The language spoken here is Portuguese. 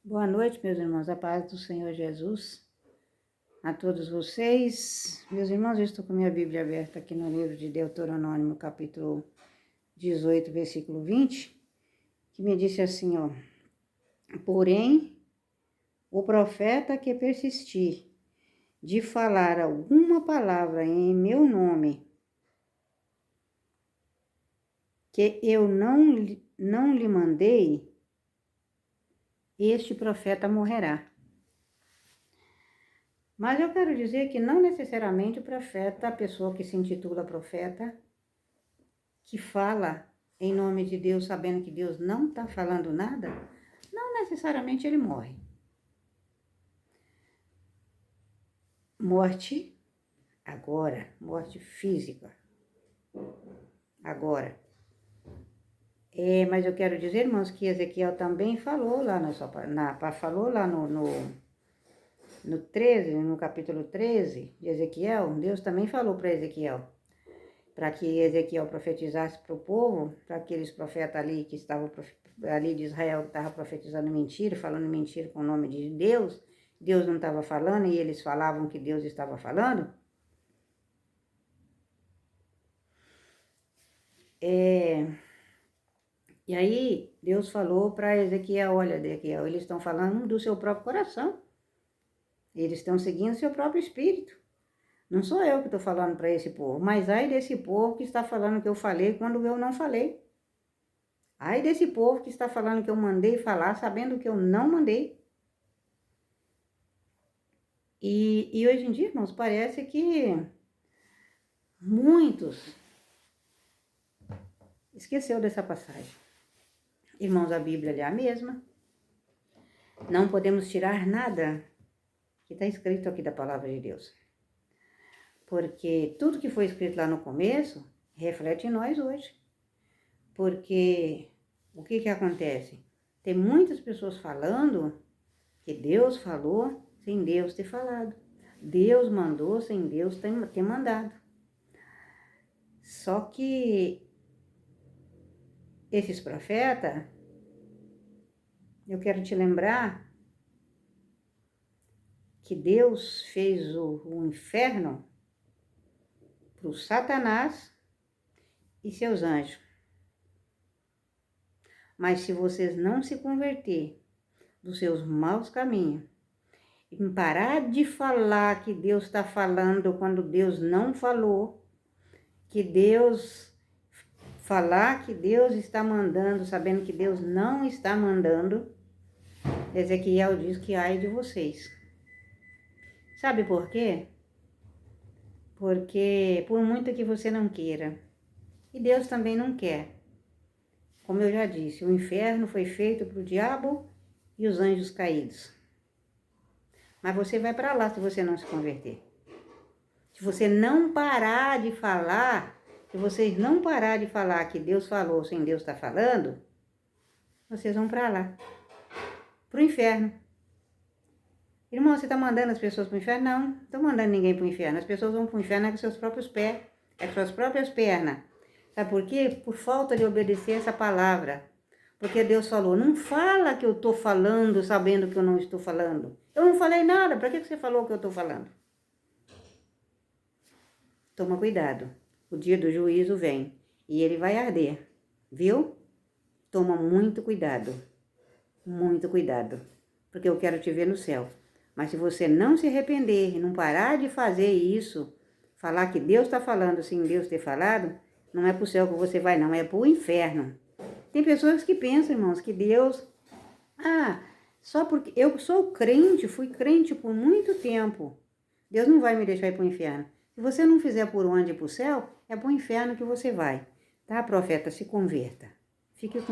Boa noite, meus irmãos, a paz do Senhor Jesus a todos vocês. Meus irmãos, eu estou com minha Bíblia aberta aqui no livro de Deuteronômio, capítulo 18, versículo 20, que me disse assim, ó: porém, o profeta que persistir de falar alguma palavra em meu nome, que eu não lhe mandei, este profeta morrerá. Mas eu quero dizer que não necessariamente o profeta, a pessoa que se intitula profeta, que fala em nome de Deus, sabendo que Deus não está falando nada, não necessariamente ele morre. Morte agora, morte física, agora. Mas eu quero dizer, irmãos, que Ezequiel também falou lá, no 13, no capítulo 13 de Ezequiel, Deus também falou para Ezequiel, para que Ezequiel profetizasse para o povo, para aqueles profetas ali que estavam ali de Israel, que estavam profetizando mentira, falando mentira com o nome de Deus, Deus não estava falando e eles falavam que Deus estava falando. E aí Deus falou para Ezequiel: olha, Ezequiel, eles estão falando do seu próprio coração, eles estão seguindo seu próprio espírito. Não sou eu que estou falando para esse povo, mas ai desse povo que está falando que eu falei quando eu não falei. Ai desse povo que está falando que eu mandei falar, sabendo que eu não mandei. E hoje em dia, irmãos, parece que muitos esqueceu dessa passagem. Irmãos, a Bíblia é a mesma. Não podemos tirar nada que está escrito aqui da palavra de Deus. Porque tudo que foi escrito lá no começo reflete em nós hoje. Porque o que acontece? Tem muitas pessoas falando que Deus falou sem Deus ter falado. Deus mandou sem Deus ter mandado. Só que esses profetas, eu quero te lembrar que Deus fez o inferno para o Satanás e seus anjos. Mas se vocês não se converter dos seus maus caminhos e parar de falar que Deus está falando quando Deus não falou, que Deus falar que Deus está mandando, sabendo que Deus não está mandando, Ezequiel diz que ai de vocês. Sabe por quê? Porque por muito que você não queira, e Deus também não quer. Como eu já disse, o inferno foi feito para o diabo e os anjos caídos. Mas você vai para lá se você não se converter. Se você não parar de falar, se vocês não parar de falar que Deus falou sem Deus estar falando, vocês vão para lá, para o inferno. Irmão, você está mandando as pessoas para o inferno? Não estou mandando ninguém para o inferno. As pessoas vão para o inferno com seus próprios pés, com suas próprias pernas. Sabe por quê? Por falta de obedecer essa palavra. Porque Deus falou: não fala que eu estou falando sabendo que eu não estou falando. Eu não falei nada, para que você falou que eu estou falando? Toma cuidado, o dia do juízo vem e ele vai arder, viu? Toma muito cuidado, porque eu quero te ver no céu. Mas se você não se arrepender e não parar de fazer isso, falar que Deus está falando sem Deus ter falado, não é para o céu que você vai não, é para o inferno. Tem pessoas que pensam, irmãos, que Deus... só porque eu sou crente, fui crente por muito tempo, Deus não vai me deixar ir para o inferno. Se você não fizer por onde ir para o céu, é para o inferno que você vai. Tá, profeta? Se converta. Fique com